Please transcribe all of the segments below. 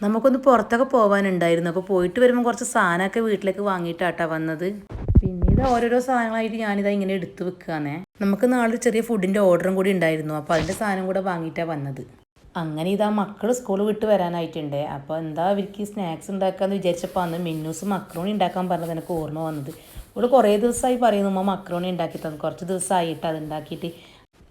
നമുക്കൊന്ന് പുറത്തൊക്കെ പോകാനുണ്ടായിരുന്നു. അപ്പോൾ പോയിട്ട് വരുമ്പോൾ കുറച്ച് സാധനമൊക്കെ വീട്ടിലേക്ക് വാങ്ങിയിട്ടാട്ടാ വന്നത്. പിന്നീട് ഓരോരോ സാധനങ്ങളായിട്ട് ഞാനിതാ ഇങ്ങനെ എടുത്തു വെക്കുകയാണേ. നമുക്ക് നാളെ ചെറിയ ഫുഡിൻ്റെ ഓർഡറും കൂടി ഉണ്ടായിരുന്നു. അപ്പോൾ അതിൻ്റെ സാധനം കൂടെ വാങ്ങിയിട്ടാണ് വന്നത്. അങ്ങനെ ഇതാ മക്കൾ സ്കൂൾ വിട്ട് വരാനായിട്ടുണ്ട്. അപ്പോൾ എന്താ അവർക്ക് സ്നാക്സ് ഉണ്ടാക്കാമെന്ന് വിചാരിച്ചപ്പോൾ അന്ന് മിന്നൂസ് മക്രോണി ഉണ്ടാക്കാൻ പറഞ്ഞത് എനിക്ക് ഓർമ്മ വന്നത്. ഇവിടെ കുറേ ദിവസമായി പറയുന്നു ഉമ്മ മക്രോണി ഉണ്ടാക്കി തന്നു. കുറച്ച് ദിവസമായിട്ട് അത് ഉണ്ടാക്കിയിട്ട്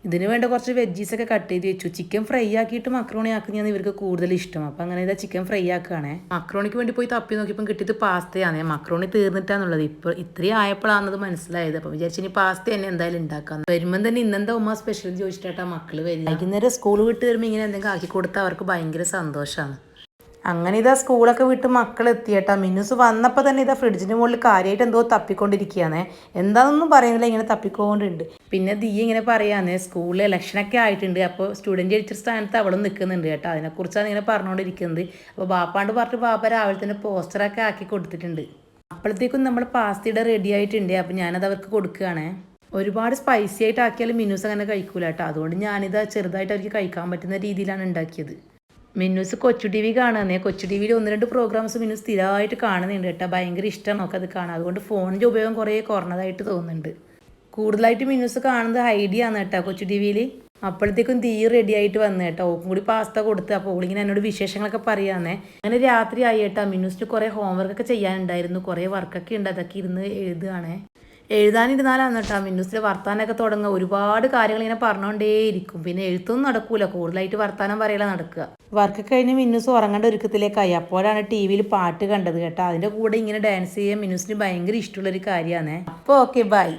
ഇതിന് വേണ്ട കുറച്ച് വെജീസൊക്കെ കട്ട് ചെയ്ത് വെച്ചു. ചിക്കൻ ഫ്രൈ ആക്കിയിട്ട് മക്രോണി ആക്കുന്നതാണ് ഇവർക്ക് കൂടുതൽ ഇഷ്ടം. അപ്പം അങ്ങനെ ഇതാ ചിക്കൻ ഫ്രൈ ആക്കുകയാണേ. മക്രോണിക്ക് വേണ്ടി പോയി തപ്പി നോക്കിയപ്പം കിട്ടിയത് പാസ്തയാണ്. മക്രോണി തീർന്നിട്ടാന്നുള്ളത് ഇപ്പോൾ ഇത്രയും ആയപ്പോഴാണത് മനസ്സിലായത്. അപ്പോൾ വിചാരിച്ചു ഇനി പാസ്ത തന്നെ എന്തായാലും ഉണ്ടാക്കാം. വരുമ്പം തന്നെ ഇന്നെന്താ ഉമ്മ സ്പെഷ്യൽ ചോദിച്ചിട്ടാ മക്കൾ വരും. വൈകുന്നേരം സ്കൂൾ വിട്ട് വരുമ്പോൾ ഇങ്ങനെ എന്തെങ്കിലും ആക്കി കൊടുത്താൽ അവർക്ക് ഭയങ്കര സന്തോഷമാണ്. അങ്ങനെ ഇതാ സ്കൂളൊക്കെ വിട്ട് മക്കൾ എത്തിയേട്ടാ. മിന്നൂസ് വന്നപ്പോൾ തന്നെ ഇതാ ഫ്രിഡ്ജിൻ്റെ മുകളിൽ കാര്യമായിട്ട് എന്തോ തപ്പിക്കൊണ്ടിരിക്കുകയാണേ. എന്താണെന്നൊന്നും പറയുന്നില്ല, ഇങ്ങനെ തപ്പിക്കൊണ്ടുണ്ട്. പിന്നെ ദീ ഇങ്ങനെ പറയാന്നേ സ്കൂളിൽ ഇലക്ഷനൊക്കെ ആയിട്ടുണ്ട്. അപ്പോൾ സ്റ്റുഡൻറ്റ് ടീച്ചർ സ്ഥാനത്ത് അവളും നിൽക്കുന്നുണ്ട് കേട്ടോ. അതിനെക്കുറിച്ചാണ് ഇങ്ങനെ പറഞ്ഞുകൊണ്ടിരിക്കുന്നത്. അപ്പോൾ ബാപ്പാണ്ട് പറഞ്ഞിട്ട് ബാപ്പ രാവിലെ തന്നെ പോസ്റ്ററൊക്കെ ആക്കി കൊടുത്തിട്ടുണ്ട്. അപ്പോഴത്തേക്കും നമ്മൾ പാസ്തയുടെ റെഡി ആയിട്ടുണ്ട്. അപ്പോൾ ഞാനത് അവർക്ക് കൊടുക്കുകയാണേ. ഒരുപാട് സ്പൈസി ആയിട്ട് ആക്കിയാലും മിന്നൂസ് അങ്ങനെ കഴിക്കൂല കേട്ടോ. അതുകൊണ്ട് ഞാനിത് ചെറുതായിട്ട് അവർക്ക് കഴിക്കാൻ പറ്റുന്ന രീതിയിലാണ് ഉണ്ടാക്കിയത്. മിന്നൂസ് കൊച്ചു ടി വി കാണുന്നേ. കൊച്ചു ടി വിയിൽ 1-2 പ്രോഗ്രാംസ് മിന്നൂസ് സ്ഥിരമായിട്ട് കാണുന്നുണ്ട് കേട്ടോ. ഭയങ്കര ഇഷ്ടമാണ് നമുക്കത് കാണാം. അതുകൊണ്ട് ഫോണിൻ്റെ ഉപയോഗം കുറേ കുറഞ്ഞതായിട്ട് തോന്നുന്നുണ്ട്. കൂടുതലായിട്ട് മിന്നൂസ് കാണുന്നത് ഐഡിയ ആണ് കേട്ടോ കൊച്ചു ടി വിയിൽ. അപ്പോഴത്തേക്കും തീ റെഡി ആയിട്ട് വന്നു കേട്ടോ. ഓക്കും കൂടി പാസ്ത കൊടുത്ത്. അപ്പോൾ ഓളിങ്ങനെ എന്നോട് വിശേഷങ്ങളൊക്കെ പറയാന്നേ. അങ്ങനെ രാത്രി ആയി കേട്ടോ. മിന്നൂസിന് കുറേ ഹോംവർക്കൊക്കെ ചെയ്യാനുണ്ടായിരുന്നു. കുറേ വർക്കൊക്കെ ഉണ്ട്. അതൊക്കെ ഇരുന്ന് എഴുതുകയാണേ. എഴുതാനിരുന്നാലാണ് കേട്ടോ മിന്നൂസിൽ വർത്താനമൊക്കെ തുടങ്ങുക. ഒരുപാട് കാര്യങ്ങൾ ഇങ്ങനെ പറഞ്ഞുകൊണ്ടേയിരിക്കും. പിന്നെ എഴുത്തൊന്നും നടക്കൂല. കൂടുതലായിട്ട് വർത്താനം പറയല നടക്കുക. വർക്ക് കഴിഞ്ഞ് മിന്നൂസ് ഉറങ്ങേണ്ട ഒരുക്കത്തിലേക്കായി. അപ്പോഴാണ് ടി വിയിൽ പാട്ട് കണ്ടത് കേട്ടോ. അതിൻ്റെ കൂടെ ഇങ്ങനെ ഡാൻസ് ചെയ്യാൻ മിന്നൂസിന് ഭയങ്കര ഇഷ്ടമുള്ളൊരു കാര്യമാണ്. അപ്പോൾ ഓക്കെ ബൈ.